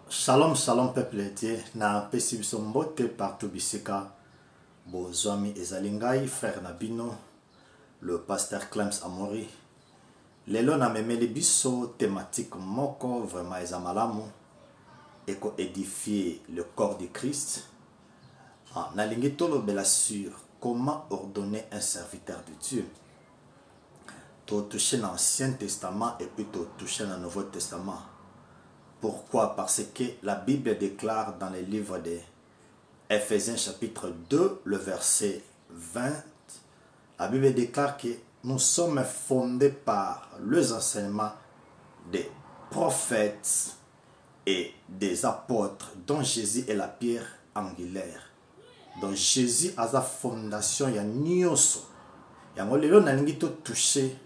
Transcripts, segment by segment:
Shalom, shalom peuple entier. Na pesi biso mbote partout bisika. Bozwami ezalingai frère Nabino, le pasteur Clems Amori. Lelo na memeli biso thématique moko vraiment ezamalamu eko édifier le corps de Christ. Na lingi tolobela sur comment ordonner un serviteur de Dieu. To toucher l'Ancien Testament et puis to toucher le Nouveau Testament. Pourquoi? Parce que la Bible déclare dans le livre de Ephésiens chapitre 2, le verset 20, la Bible déclare que nous sommes fondés par les enseignements des prophètes et des apôtres, dont Jésus est la pierre angulaire. Donc Jésus a sa fondation, il y a nyonso. Il y a lelo nalingi to toucher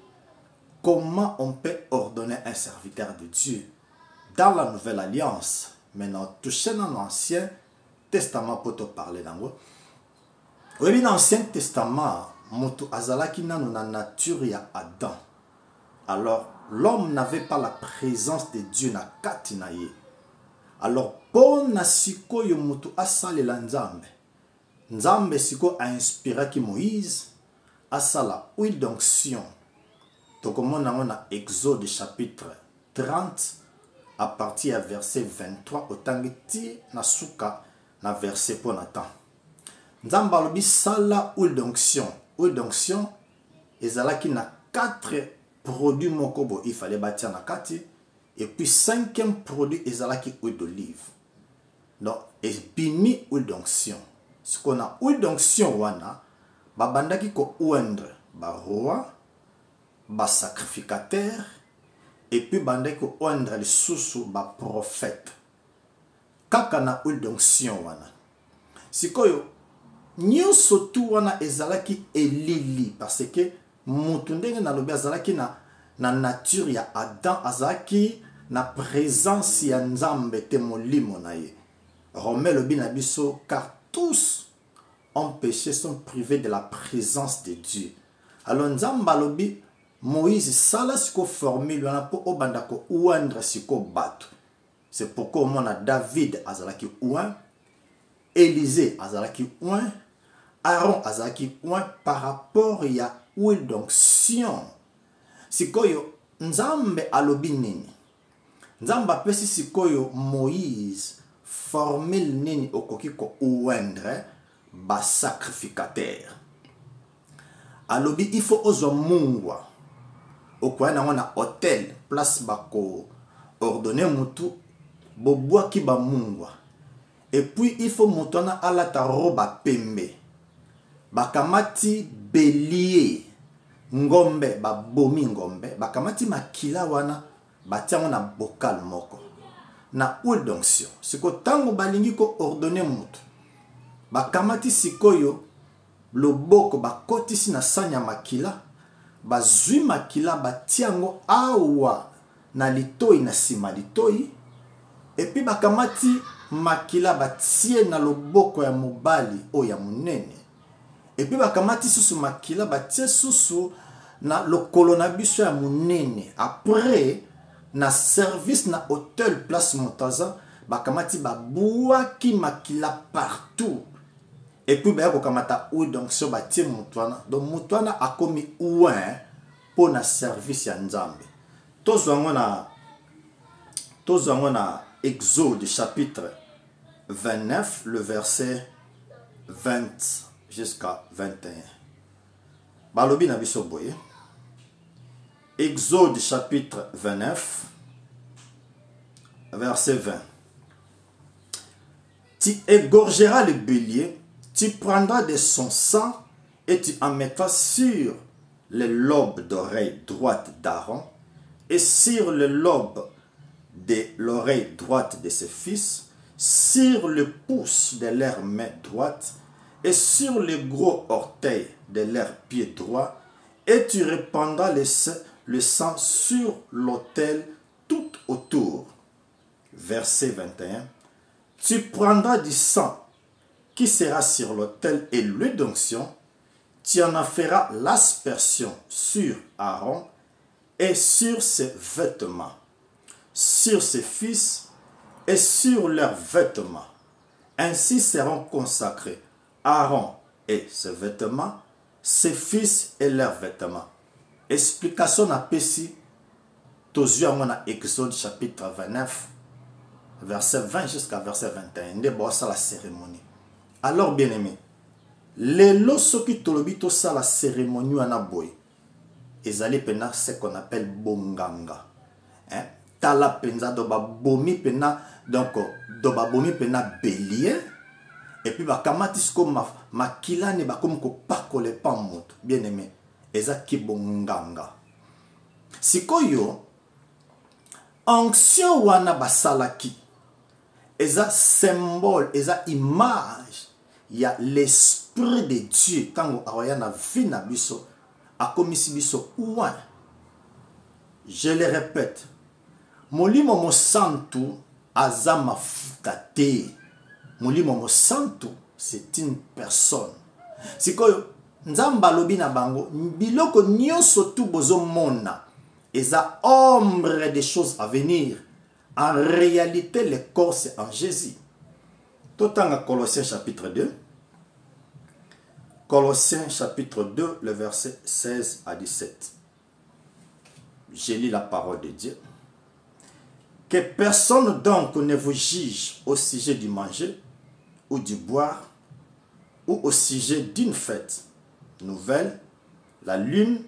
comment on peut ordonner un serviteur de Dieu. Dans la nouvelle alliance, maintenant touché dans l'ancien testament pour te parler d'ango. Oui, dans l'ancien testament, moto azalaki nanu na nature ya Adam. Alors l'homme n'avait pas la présence de Dieu na kati na ye. Alors pour na siko yo moto asalela nzambe. Nzambe siko a inspiré ki Moïse asala huile d'onction. Tokomona na Exode chapitre 30. À partir du verset 23, au tangiti na suka na verset pour Nathan. Nzamba lobi sala huile d'onction. Huile d'onction, ezalaki na 4 produits mokobo, il fallait bâtir na kati. Et puis 5e produit, ezalaki huile d'olive. Donc, et bimi huile d'onction. Ce qu'on a huile d'onction wana, babandaki ko ouendre ba roi, ba sacrificateur, et puis bande ko oindre les sous ba prophète. Kaka na huile d'onction wana. Sikoyo nyonso tu wana ezalaki elili parce que mutu ndenge na lobi azalaki na nature ya Adam, azalaki na présence ya Nzambe te molimo na ye. Romain lobi na biso car tous ont péché, sont privés de la présence de Dieu. Alors Nzamba lobi Moïse sala siko formule wana po obanda ko ouandre siko bato. C'est pourquoi on a David azalaki ouin, Élisée azalaki ouin, Aaron azalaki ouin par rapport ya huile d'onction. Sikoyo Nzambe alobi nini? Nzamba pesi sikoyo Moïse formule nini okoki ko ouandre ba sacrificateur. Alobi il faut ozo mungwa. Au coin na hôtel place bako ordonner mutu boboa ki ba mungwa. Et puis il faut mutona ala ta roba pembe. Bakamati bélier ngombe ba bomi ngombe, bakamati makila wana batiango na bocal moko. Na huile d'onction. Siko tango balingi ko ordonner mutu. Bakamati sikoyo loboko bakotisi na sanya makila. Bazui makila batiango awa na litoi na sima litoi. Et puis bakamati makila batie na loboko ya mobali o ya munene. Et puis bakamati susu makila batie susu na lokolo na biso ya munene. Après na service na hôtel place Montaza bakamati babuaki makila partout. Et puis baya ko kamata huile d'onction batie mutwana. Donc mutwana a komi ouin pour na service ya Nzambe. Tozwango na Exode chapitre 29 le verset 20 jusqu'à 21. Balobi na biso boye. Exode chapitre 29 verset 20. Tu égorgeras le bélier. Tu prendras de son sang et tu en mettras sur le lobe d'oreille droite d'Aaron et sur le lobe de l'oreille droite de ses fils, sur le pouce de leur main droite et sur le gros orteil de leur pied droit, et tu répandras le sang sur l'autel tout autour. Verset 21. Tu prendras du sang qui sera sur l'autel et l'huile d'onction, tu en feras l'aspersion sur Aaron et sur ses vêtements, sur ses fils et sur leurs vêtements. Ainsi seront consacrés Aaron et ses vêtements, ses fils et leurs vêtements. Explication à Pessi, Tozua Mona Exode chapitre 29, verset 20 jusqu'à verset 21. C'est la cérémonie. Alors, bien aimé, les lots qui tolobito ça la cérémonie en aboy. Ils allaient pena ce qu'on appelle bonganga. Hein? Tala penza doba bomi pena donc doba bomi pena bélier. Et puis ba kamatisko ma kilane ba comme ko pakole pamoto. Bien aimé, eza ki bonganga. Sikoyo onction wana basalaki. Eza symbole, eza image. Il y a l'esprit de Dieu quand on a na vie na biso a komisi biso ouin. Je le répète, molimo mo santu azama futate. Molimo mo santu c'est une personne. Sikoyo nzamba lobi na bango biloko nyonso tu bozo mona eza ombre des choses à venir. En réalité, le corps c'est en Jésus. Tout en Colossiens chapitre 2. Colossiens chapitre 2, le verset 16 à 17. Je lis la parole de Dieu. Que personne donc ne vous juge au sujet du manger ou du boire ou au sujet d'une fête nouvelle, la lune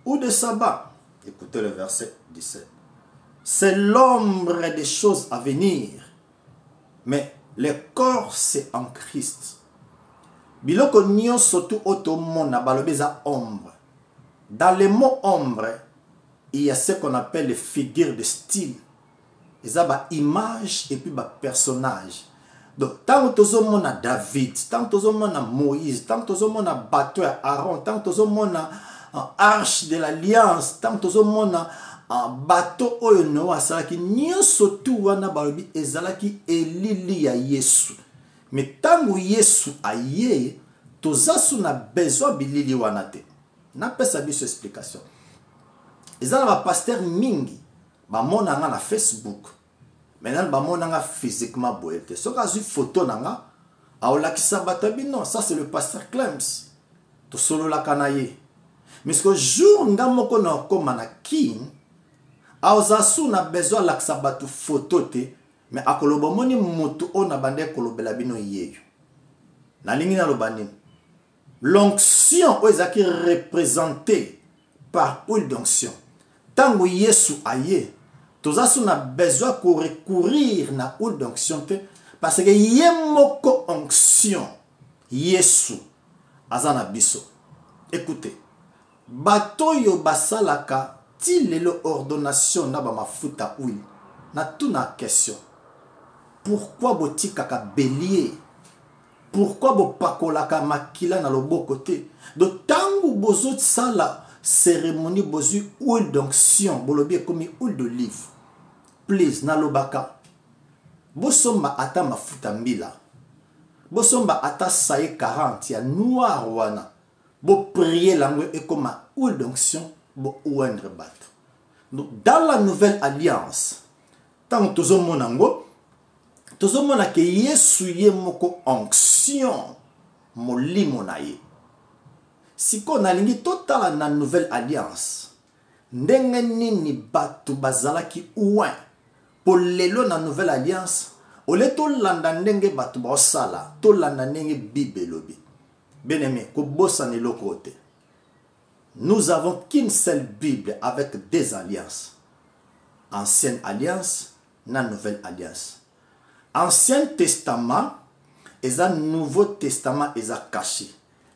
ou de sabbat. Écoutez le verset 17. C'est l'ombre des choses à venir, mais le corps c'est en Christ. Biloko nyon surtout automona balobeza ombre. Dans le mot ombre, il y a ce qu'on appelle les figures de style. Ils ont une image et puis un personnage. Donc, tant que nous avons David, tant que nous avons Moïse, tant que nous avons bateau Aaron, tant que nous avons arche de l'alliance, tant que nous avons un bateau oyo Noah, salaki nyon surtout wana balobi ezalaki elili ya Yesu. Mais tant que Yesu aye, tozasu na besoin bilili wana te. Na pesa biso explication. Ezala ba pasteur mingi ba mona nga na Facebook. Maintenant ba mona nga physiquement boete. Soka zu photo nanga aolakisa batabi non, ça c'est le pasteur Clems. To solo la kanaye. Mais ce que jour nga moko na koma na king aozasu na besoin lakisa batu photo te. Mais akolobo moni mutu ona bande kolobela bino yeyo. Na lingi na lobani. L'onction est représentée par huile d'onction. Tant que Yesu aye, tous a besoin de recourir na huile d'onction parce que yemoko onction Yesu azana biso. Écoutez, bato yo basalaka ti lelo ordonnation na ba mafuta huile. Na tout na question. Pourquoi botika ka bélier? Pourquoi bo pakolaka makila na lobo côté? De tangu bozo sala cérémonie bozu huile d'onction, bolobi comme huile d'olive. Please na lobaka. Bosomba ata mafuta mbila. Bosomba ata saye 40 ya noir wana. Bo prier langue et comme huile d'onction bo ouendre bat. Donc dans la nouvelle alliance, tant tozo monango tozomona ke Yesu ye moko onction molimo na ye. Siko na lingi totala na nouvelle alliance. Ndenge nini batu bazalaki ouin. Po lelo na nouvelle alliance. Ole to landa ndenge batu ba osala. To landa ndenge Bible lobi. Bien aimé, ko bossa ne lokote. Nous avons qu'une seule Bible avec des alliances. Ancienne alliance, na nouvelle alliance. Ancien Testament et un Nouveau Testament est caché.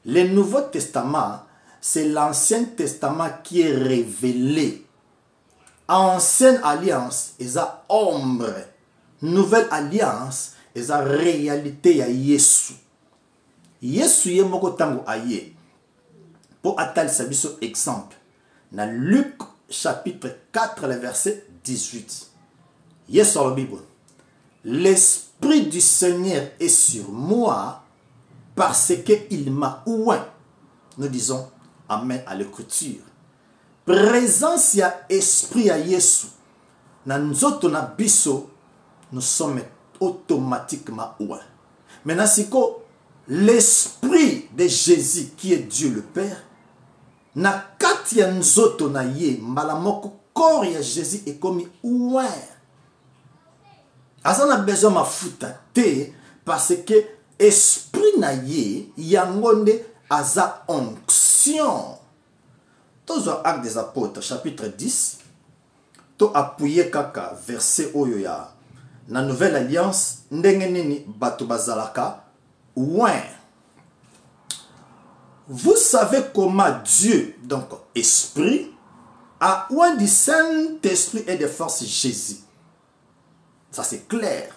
Le Nouveau Testament, c'est l'Ancien Testament qui est révélé. Ancienne Alliance est la ombre. Nouvelle Alliance est la réalité à Yesu. Yesu est moko tango aye. Pour atteindre ce exemple, dans Luc chapitre 4, le verset 18. Yesu a la Bible. L'Esprit du Seigneur est sur moi parce qu'il m'a oint. Nous disons Amen à l'écriture. Présence ya esprit à Yesu. Na nzoto na biso nous sommes automatiquement ouin. Maintenant, si l'esprit de Jésus qui est Dieu le Père, na kati ya nzoto na ye, mbala moko corps ya Jésus est comme ouin. Asa na besoin mafuta te, parce que esprit na ye, yangonde aza onction. Tous Actes des Apôtres, chapitre 10, to appuyer kaka verset oyo ya na nouvelle alliance, ndenge nini bato bazalaka ouin. Vous savez comment Dieu, donc esprit, a ouin du Saint-Esprit et de force Jésus. Ça c'est clair.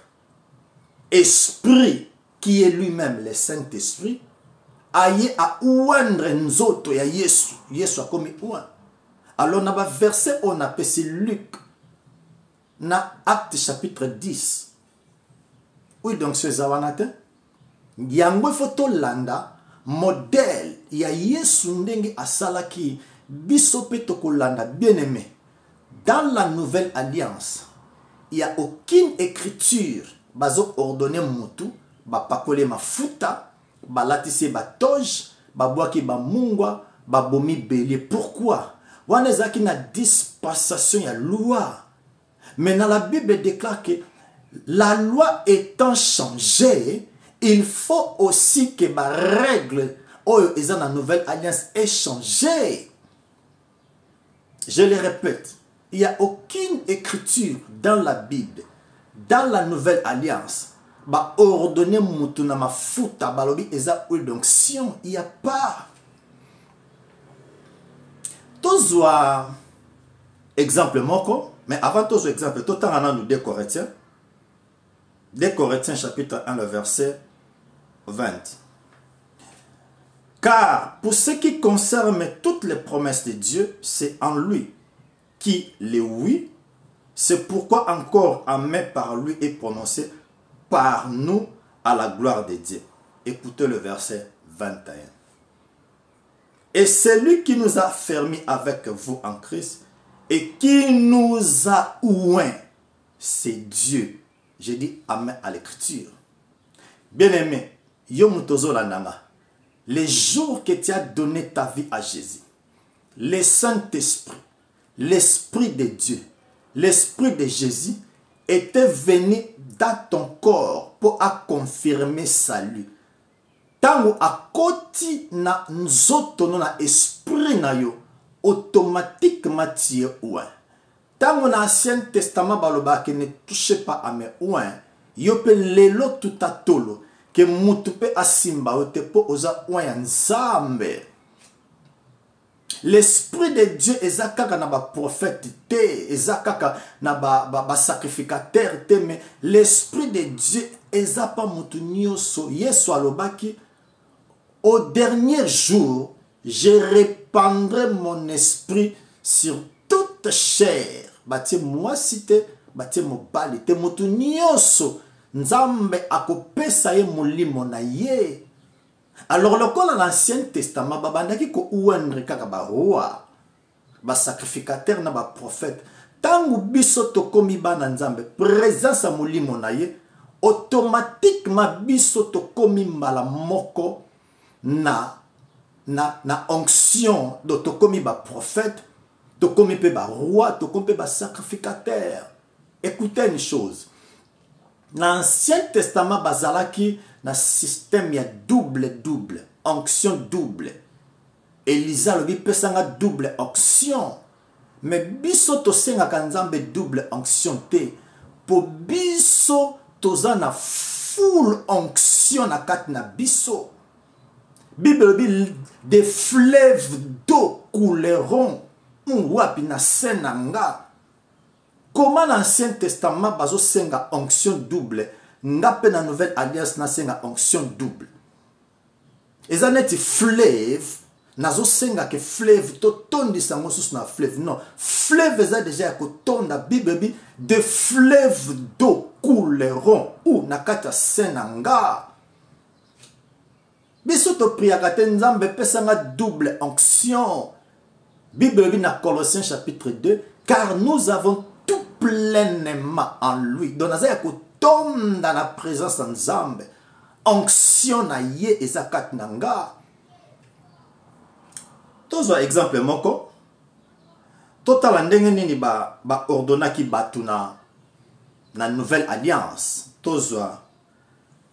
Esprit qui est lui-même le Saint-Esprit, aye a ouendre nzoto ya Yesu. Yesu a comme ouin. Alors on a un verset on appelle c'est Luc. Na Acte chapitre 10. Oui donc ce zawanate. Yango foto landa modèle ya Yesu ndenge asalaki biso pe tokolanda bien aimé. Dans la nouvelle alliance, il n'y a aucune écriture bazo ordonné mutu ba pakole mafuta ba latisse ba toge ba boaki ba mungwa ba bomi belé. Pourquoi? Wanezaki na dispensation ya loi. Maintenant la Bible déclare que la loi étant changée, il faut aussi que ma règle oyo eza na nouvelle alliance est changée. Je le répète, il n'y a aucune écriture dans la Bible, dans la nouvelle alliance, ba ordonner mutu na mafuta balobi eza huile d'onction, il n'y a pas. Tozwa exemple moko, mais avant tozwa exemple, tout temps on a nous 2 Corinthiens. 2 Corinthiens chapitre 1, le verset 20. Car pour ce qui concerne toutes les promesses de Dieu, c'est en lui qui les oui. C'est pourquoi encore amen par lui est prononcé par nous à la gloire de Dieu. Écoutez le verset 21. Et c'est lui qui nous a fermés avec vous en Christ et qui nous a ouin, c'est Dieu. J'ai dit amen à l'écriture. Bien-aimé, yomutozo lananga. Les jours que tu as donné ta vie à Jésus, le Saint-Esprit, l'Esprit de Dieu, l'Esprit de Jésus était venu dans ton corps pour confirmer salut. Tango a koti na nzoto na esprit na yo, automatiquement tu es ouin. Tango na Ancien Testament baloba que ne touchez pas à mes ouin, yo pe lelo tout à tolo. Que mutupe asimba ote po oza ouin nzambe. L'esprit de Dieu ezakaka na ba prophète te, ezakaka na ba sacrificateur te, mais l'esprit de Dieu ezapa mutu nyoso. Yesu alobaki au dernier jour, je répandrai mon esprit sur toute chair. Bati moi cité, bati mobali te mutu nyoso. Nzambe akopesa ye molimo na ye. Alors lokola l'Ancien Testament babandaki ko ouendre kaka ba roi, ba sacrificateur na ba prophète. Tangu biso tokomi bana nzambe, présence a molimo na ye, automatiquement biso tokomi mbala moko na onction do tokomi ba prophète, tokomi pe ba roi, tokomi pe ba sacrificateur. Écoutez une chose. Dans l'Ancien Testament, bazalaki na système ya double, onction double. Elisa lobi pesanga double onction. Mais biso to senga kanzambe double onction te. Po biso toza na full onction na kat na biso. Bible lobi des fleuves d'eau couleront wapi na senanga. Comment l'Ancien Testament bazo senga onction double, ngape na nouvelle alliance na senga onction double. Ezaneti fleuve, nazo senga ke fleuve to tondi sango sous na fleuve. Non, fleuve eza déjà ko tonda Bible de fleuves d'eau couleront ou nakata senanga. Biso to priaka te nzambe pesanga double onction. Bible na Colossiens chapitre 2, car nous avons tout pleinement en lui. Donc, naza ya kotonda dans la présence de Nzambe. Onction na ye ezakat nanga. Tozo exemple moko. Total ndenge nini ba ordonnaki batu na nouvelle alliance. Tozo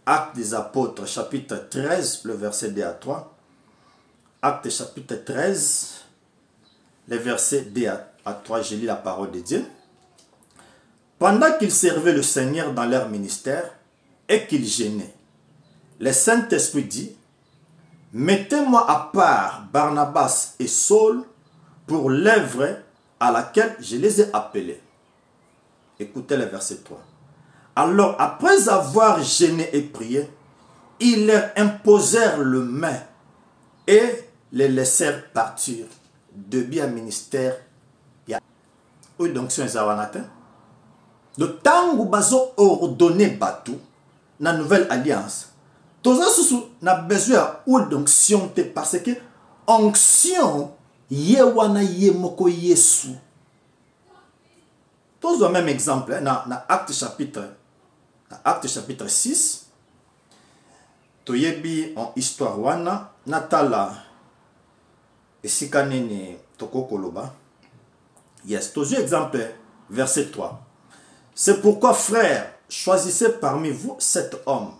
Actes des Apôtres, chapitre 13, le verset 2 à 3. Actes chapitre 13, le verset 2 à 3, je lis la parole de Dieu. Pendant qu'ils servaient le Seigneur dans leur ministère et qu'ils gênaient, le Saint-Esprit dit, mettez-moi à part Barnabas et Saul pour l'œuvre à laquelle je les ai appelés. Écoutez le verset 3. Alors, après avoir gêné et prié, ils leur imposèrent le main et les laissèrent partir. De bien ministère. Oui, donc c'est un zawanatin. De temps où bazo ordonné batou, na nouvelle alliance, tous ceux n'a besoin ou d'onction parce que onction yewana yemoko yesu. Tous le même exemple na Acte chapitre 6. Toyebi en histoire wana natala esikanene toko koloba. Yes, tous exemple verset 3. C'est pourquoi frères, choisissez parmi vous 7 hommes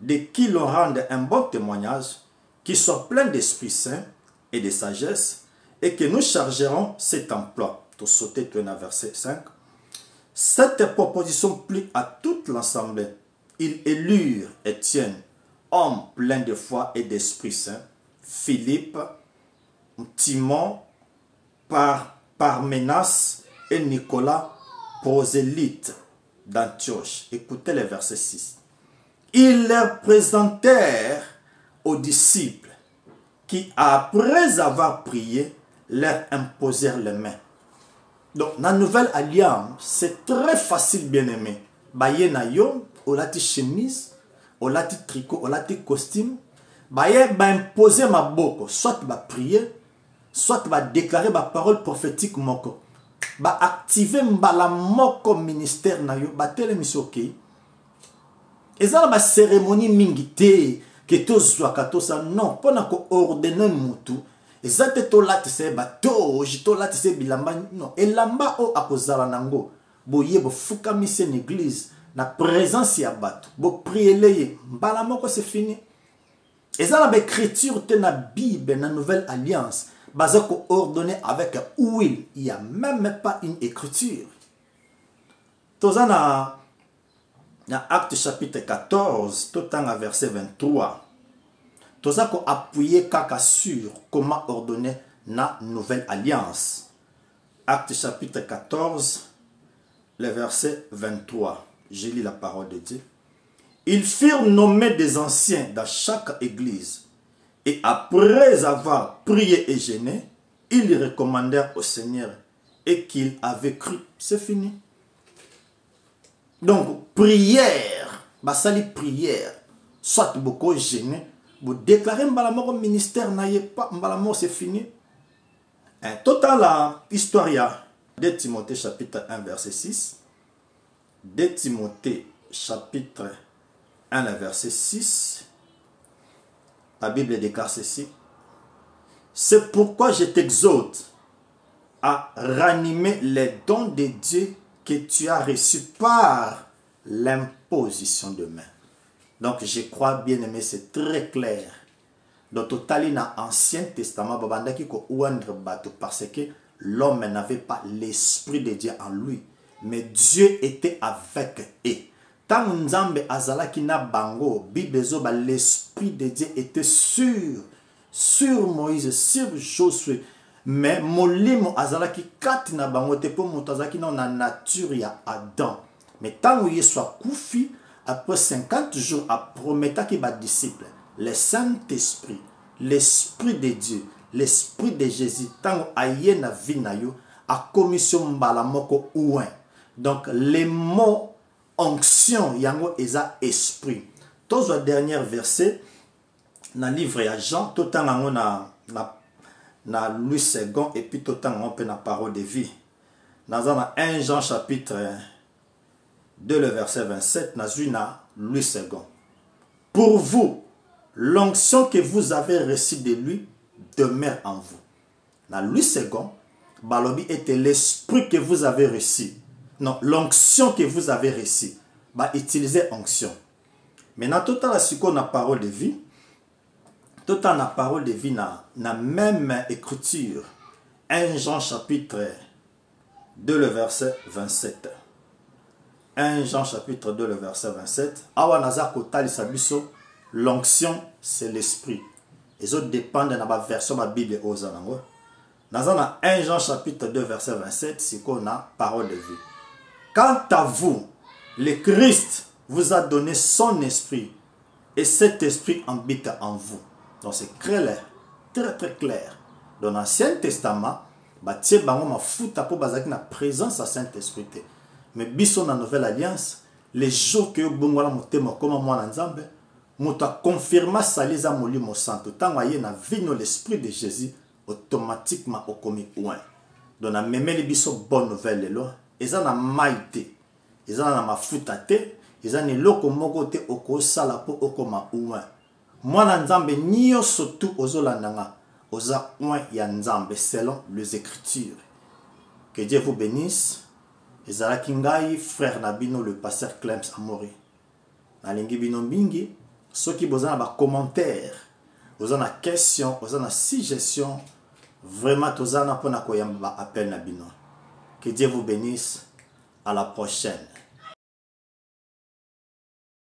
de qui l'on rende un bon témoignage, qui soit plein d'Esprit Saint et de sagesse, et que nous chargerons cet emploi. Tout sauter, tu es dans verset 5. Cette proposition plut à toute l'assemblée. Ils élurent Étienne, homme plein de foi et d'Esprit Saint, Philippe, Timon, Parménas et Nicolas, prosélytes d'Antioche. Écoutez le verset 6. Ils leur présentèrent aux disciples qui, après avoir prié, leur imposèrent les mains. Donc, dans la nouvelle alliance, c'est très facile, bien aimé. Baye na yo, olati chemise, olati tricot, olati costume. Baye ba imposer ma boko, soit ba prier, soit ba déclarer ma parole prophétique moko. Ba activer mbala moko ministère na yo, ba tele misoke. Et ça ba cérémonie mingité que tous soit katosa non, pona ko ordonner mutu. Ezate to lati se bato, jito lati se bilamba non. Et lamba o akozala nango. Boye bo fukami se l'église na présence ya bato. Bo prier leye, mbala moko c'est fini. Et ça la écriture te na Bible na nouvelle alliance, basé ko ordonné avec huile, il y a même pas une écriture. Tozana na Acte chapitre 14, tout temps à verset 23. Tout ça qu'on appuyer kaka sur comment ordonner la nouvelle alliance. Acte chapitre 14, le verset 23. Je lis la parole de Dieu. Ils firent nommer des anciens dans chaque église. Et après avoir prié et gêné, ils recommandèrent au Seigneur et qu'il avait cru. C'est fini. Donc, prière, basali prière, soit beaucoup gêné. Vous déclarez Mbalamo comme ministère, n'ayez pas Mbalamo, c'est fini. Total la histoire, 2 Timothée chapitre 1 verset 6. 2 Timothée chapitre 1 verset 6. La Bible déclare ceci. C'est pourquoi je t'exhorte à ranimer les dons de Dieu que tu as reçus par l'imposition de main. Donc, je crois, bien aimé, c'est très clair. Dans total, dans l'Ancien Testament, parce que l'homme n'avait pas l'Esprit de Dieu en lui. Mais Dieu était avec eux. Tant Nzambe azalaki na bango, l'Esprit de Dieu était sur Moïse, sur Josué. Mais molimo azalaki kati na bango te po motazaki na nature ya Adam. Mais tant il soit koufi, après 50 jours, à promettre qu'il va disciple, le Saint-Esprit, l'Esprit de Dieu, l'Esprit de Jésus, tant aïe na vie na yo, a commission mbalamoko ouin. Donc, les mots onction, yango eza esprit. Tous les derniers versets, dans le livre à Jean, tout le temps na Louis II, et puis tout le temps on peut la parole de vie. Dans 1 Jean chapitre 2, le verset 27, Nazuna, Louis II. Pour vous, l'onction que vous avez reçue de lui demeure en vous. Dans Louis II, Balobi était l'esprit que vous avez reçu. Non, l'onction que vous avez reçue. Utilisez onction. Maintenant, tout à la parole de vie. Tout à la parole de vie, na même écriture. 1 Jean chapitre 2, le verset 27. 1 Jean chapitre 2, le verset 27. Awa nazar kotali sabiso, l'onction c'est l'esprit. Les autres dépendent de la version de la Bible aux anango. Dans 1 Jean chapitre 2, verset 27, c'est qu'on a parole de vie. Quant à vous, le Christ vous a donné son esprit et cet esprit habite en vous. Donc c'est clair, très très clair. Dans l'Ancien Testament, il y a une présence à Saint-Esprit. Mais dans la Nouvelle Alliance, les jours que vous avez comme moi, vous avez confirmé ça molimo santo. Tant que vous avez l'esprit de Jésus, automatiquement au commis point. Donc la même bonne nouvelle ils ont maïté, ils ont mafutate, ils ont loko mokote oko sala po oko ma ouin. Moi nzambe niyo surtout ozolandanga oza ouin ya nzambe selon les écritures. Que Dieu vous bénisse. Ezala kingai frère Nabino le pasteur Clems Amori. Nalingi bino mingi, ceux qui besoin ba commentaire, besoin na question, besoin na suggestion, vraiment tozana pona koyamba appel Nabino. Que Dieu vous bénisse. À la prochaine.